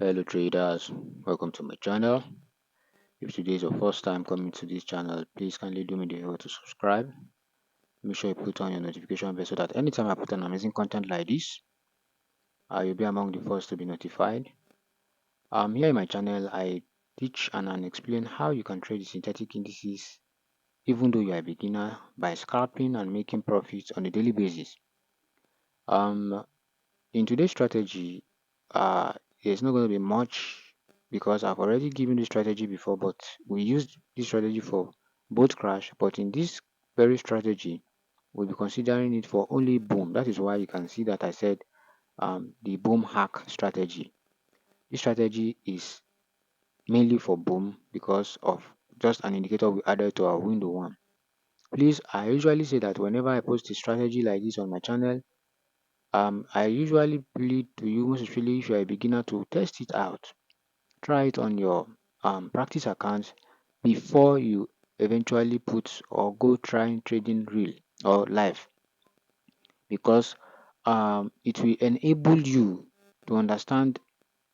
Hello traders, welcome to my channel. If today is your first time coming to this channel, please kindly do me the favor to subscribe. Make sure you put on your notification bell so that anytime I put an amazing content like this, you'll be among the first to be notified. Here in my channel, I teach and explain how you can trade the synthetic indices even though you are a beginner by scalping and making profits on a daily basis. Um, in today's strategy, there's not going to be much because I've already given this strategy before, but we used this strategy for both crash. But in this very strategy, we'll be considering it for only boom. That is why you can see that I said the boom hack strategy. This strategy is mainly for boom because of just an indicator we added to our window one. Please, I usually say that whenever I post a strategy like this on my channel, I usually plead to you, most especially if you're a beginner, to test it out. Try it on your practice account before you eventually put or go trying trading real or live, because it will enable you to understand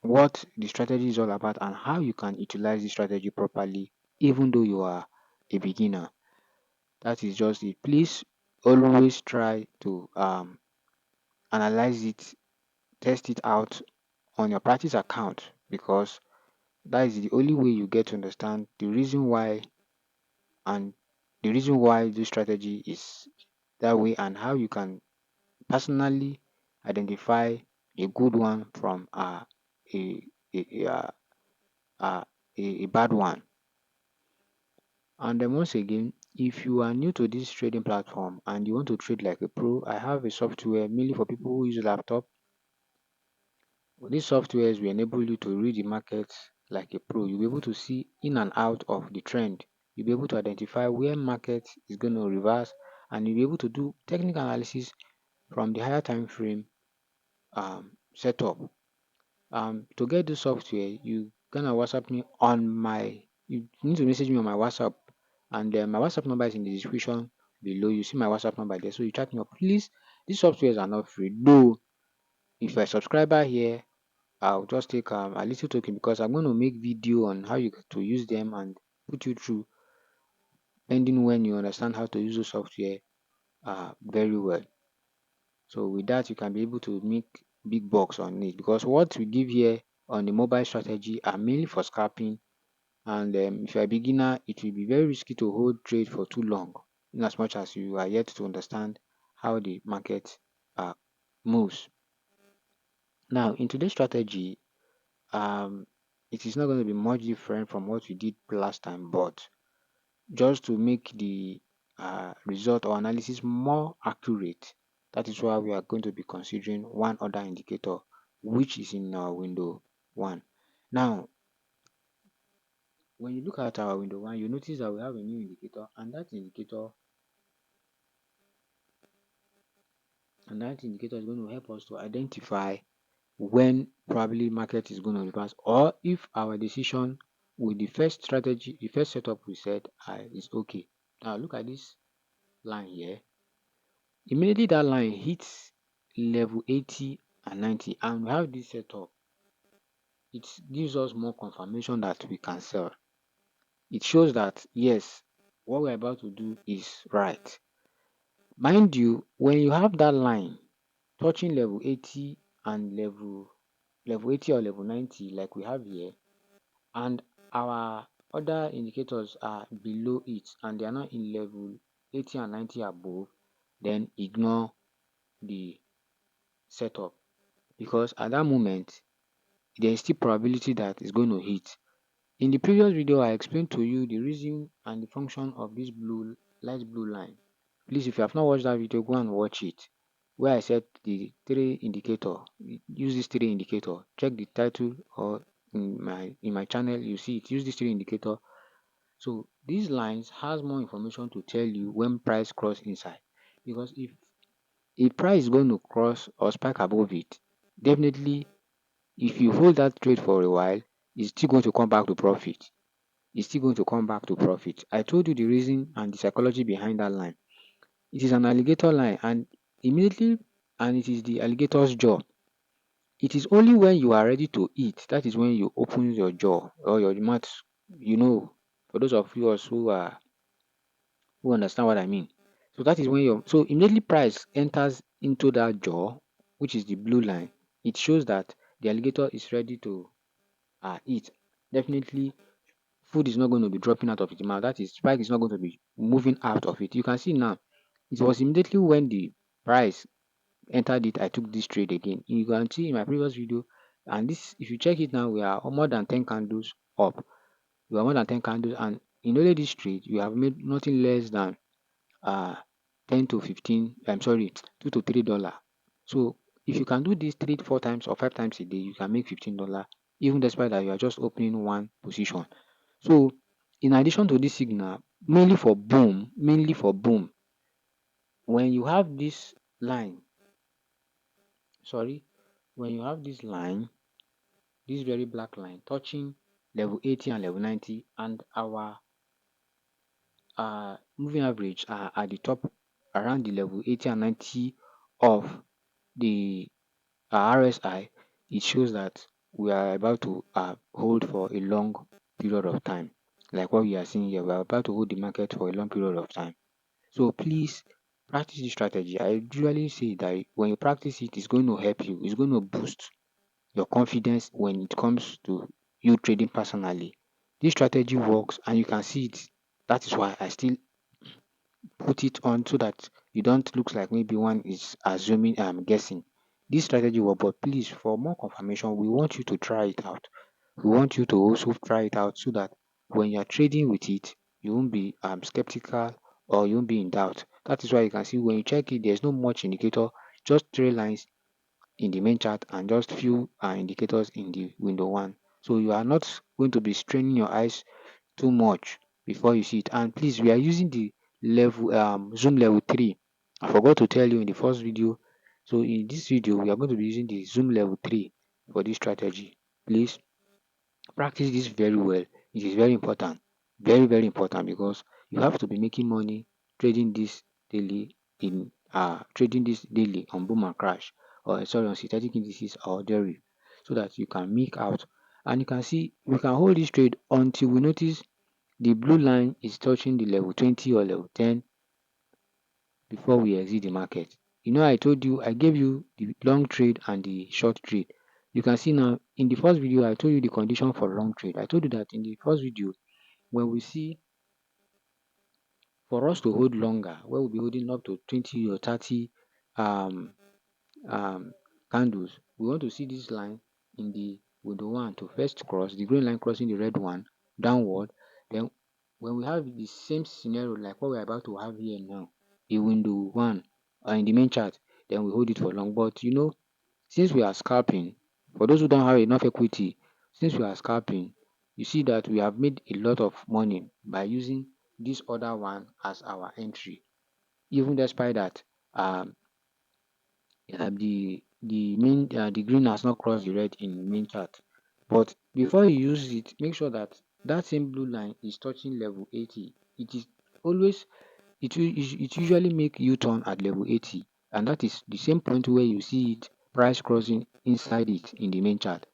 what the strategy is all about and how you can utilize the strategy properly, even though you are a beginner. That is just it. Please always try to analyze it, test it out on your practice account, because that is the only way you get to understand and the reason why this strategy is that way and how you can personally identify a good one from a, a, uh, uh, a bad one. And then once again, if you are new to this trading platform and you want to trade like a pro, I have a software mainly for people who use a laptop. These softwares will enable you to read the market like a pro. You'll be able to see in and out of the trend. You'll be able to identify where market is going to reverse, and you'll be able to do technical analysis from the higher time frame setup. To get this software, you gonna WhatsApp me on my. You need to message me on my WhatsApp, and my WhatsApp number is in the description below. You see my WhatsApp number there, so you chat me up. Please, these softwares are not free. Though, if you're a subscriber here, I'll just take a little token because I'm going to make video on how you to use them and put you through, pending when you understand how to use the software very well. So with that, you can be able to make big bucks on it, because what we give here on the mobile strategy are mainly for scalping. And if you're a beginner, it will be very risky to hold trade for too long, in as much as you are yet to understand how the market moves. Now, in today's strategy, um, it is not going to be much different from what we did last time, but just to make the result or analysis more accurate, that is why we are going to be considering one other indicator, which is in our window one. Now, when you look at our window one, you notice that we have a new indicator, and that indicator is going to help us to identify when probably market is going to reverse, or if our decision with the first strategy, the first setup we said is okay. Now look at this line here. Immediately that line hits level 80 and 90, and we have this setup, it gives us more confirmation that we can sell. It shows that yes, what we're about to do is right. Mind you, when you have that line touching level 80 and level 80 or level 90 like we have here, and our other indicators are below it and they are not in level 80 and 90 above, then ignore the setup, because at that moment there is still probability that it's going to hit. In the previous video, I explained to you the reason and the function of this light blue line. Please, if you have not watched that video, go and watch it, where I said the three indicator. Use this three indicator. Check the title, or in my channel, you see it. Use this three indicator. So these lines has more information to tell you when price cross inside, because if price is going to cross or spike above it, definitely if you hold that trade for a while, it's still going to come back to profit. It's still going to come back to profit. I told you the reason and the psychology behind that line. It is an alligator line, and it is the alligator's jaw It is only when you are ready to eat, that is when you open your jaw or your mouth, you know, for those of you us who understand what I mean. So that is when your so immediately price enters into that jaw, which is the blue line. It shows that the alligator is ready to eat. Definitely, food is not going to be dropping out of its mouth. That is, spike is not going to be moving out of it. You can see now, it was immediately when the price entered it, I took this trade again. You can see in my previous video, and this, if you check it now, we are more than 10 candles up. We are more than 10 candles, and in only this trade, you have made nothing less than uh 10 to 15, I'm sorry, $2 to $3. So if you can do this 3 4 times or 5 times a day, you can make $15, even despite that you are just opening one position. So in addition to this signal, mainly for boom, when you have this line, sorry, when you have this line, this very black line touching level 80 and level 90, and our moving average are at the top around the level 80 and 90 of the RSI, it shows that we are about to hold for a long period of time. Like what we are seeing here, we are about to hold the market for a long period of time. So please practice this strategy. I usually say that when you practice it, it's going to help you. It's going to boost your confidence when it comes to you trading personally. This strategy works and you can see it. That is why I still put it on so that you don't look like maybe one is assuming I'm guessing. This strategy will, but please, for more confirmation, we want you to try it out. We want you to also try it out so that when you're trading with it, you won't be skeptical or you won't be in doubt. That is why you can see when you check it, there's no much indicator, just three lines in the main chart and just few indicators in the window one. So you are not going to be straining your eyes too much before you see it. And please, we are using the level zoom level 3. I forgot to tell you in the first video. So in this video, we are going to be using the zoom level 3 for this strategy. Please practice this very well. It is very important, very very important, because you have to be making money trading this daily in trading this daily on boom and crash, or sorry, on synthetic indices or derivative, so that you can make out. And you can see we can hold this trade until we notice the blue line is touching the level 20 or level 10 before we exit the market. You know, I told you, I gave you the long trade and the short trade. You can see now in the first video, I told you the condition for long trade. I told you that in the first video, when we see for us to hold longer, where we'll be holding up to 20 or 30 um, um, candles, we want to see this line in the window one to first cross the green line, crossing the red one downward. Then when we have the same scenario like what we're about to have here now, a window one in the main chart, then we hold it for long. But you know, since we are scalping, for those who don't have enough equity, since we are scalping, you see that we have made a lot of money by using this other one as our entry, even despite that um the green has not crossed the red in main chart. But before you use it, make sure that that same blue line is touching level 80. It is always it usually make U-turn at level 80, and that is the same point where you see it price crossing inside it in the main chart.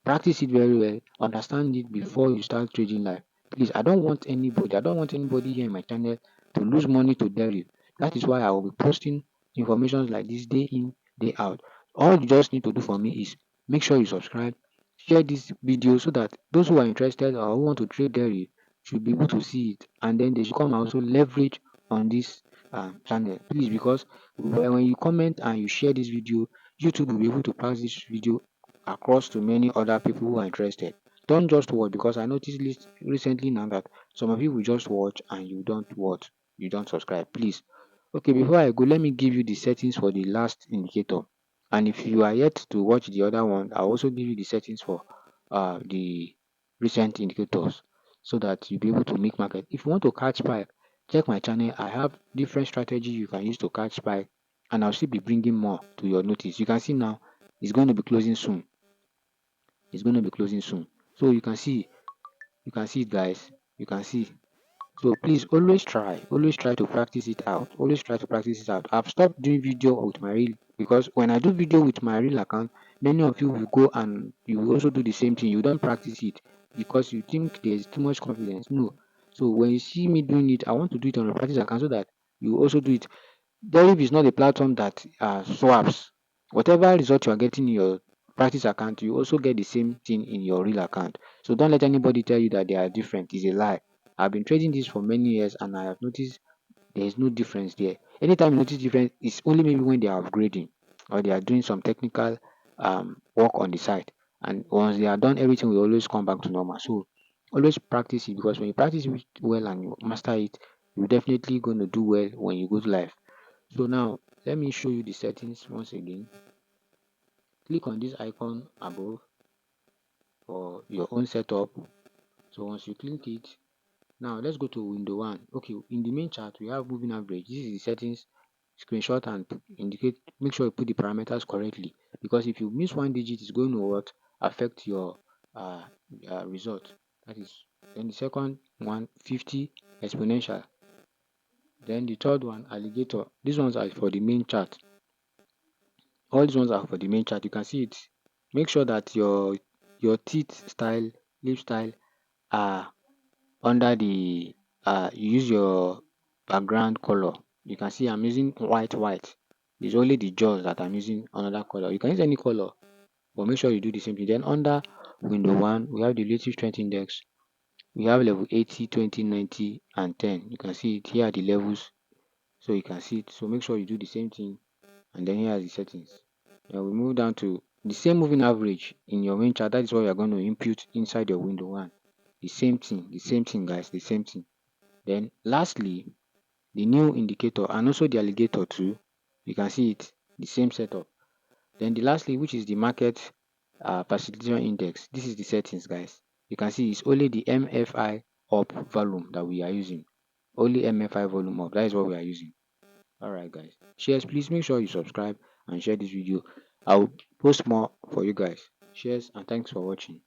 Practice it very well, understand it before you start trading live. Please, I don't want anybody here in my channel to lose money to derive. That is why I will be posting information like this day in, day out. All you just need to do for me is make sure you subscribe, share this video so that those who are interested or who want to trade derive should be able to see it, and then they should come and also leverage on this channel. Please, because when you comment and you share this video, YouTube will be able to pass this video across to many other people who are interested. Don't just watch, because I noticed recently now that some of you will just watch and you don't watch, you don't subscribe. Please. Okay, before I go, let me give you the settings for the last indicator. And if you are yet to watch the other one, I'll also give you the settings for the recent indicators so that you'll be able to make market. If you want to catch spike, check my channel. I have different strategy you can use to catch spike, and I'll still be bringing more to your notice. You can see now it's going to be closing soon. It's going to be closing soon. So you can see it, guys. You can see So please always try to practice it out. Always try to practice it out. I've stopped doing video with my real because when I do video with my real account, many of you will go and you will also do the same thing. You don't practice it because you think there's too much confidence. No. So when you see me doing it, I want to do it on a practice account so that you also do it. Deriv is not a platform that swaps. Whatever result you are getting in your practice account, you also get the same thing in your real account. So don't let anybody tell you that they are different. It's a lie. I've been trading this for many years and I have noticed there is no difference there. Anytime you notice difference, it's only maybe when they are upgrading or they are doing some technical work on the site. And once they are done, everything will always come back to normal. So always practice it because when you practice it well and you master it, you're definitely going to do well when you go to live. So now let me show you the settings once again. Click on this icon above for your own setup. So once you click it, now let's go to window one. Okay, in the main chart we have moving average. This is the settings. Screenshot and indicate, make sure you put the parameters correctly, because if you miss one digit it's going to what affect your uh, result. That is, then the second one 50 exponential, then the third one alligator. These ones are for the main chart. All these ones are for the main chart. You can see it. Make sure that your teeth style, lip style are under the you use your background color. You can see I'm using white. It's only the jaws that I'm using another color. You can use any color, but make sure you do the same thing. Then under window one, we have the relative strength index. We have level 80, 20, 90, and 10. You can see it here are the levels, so you can see it. So make sure you do the same thing, and then here are the settings. Now we move down to the same moving average in your main chart. That is what we are going to input inside your window one. The same thing, guys, the same thing. Then lastly, the new indicator and also the alligator too. You can see it, the same setup. Then the lastly, which is the market participation index. This is the settings, guys. You can see it's only the MFI up volume that we are using. Only MFI volume up. That is what we are using. Alright, guys. Cheers. Please make sure you subscribe and share this video. I'll post more for you guys. Cheers and thanks for watching.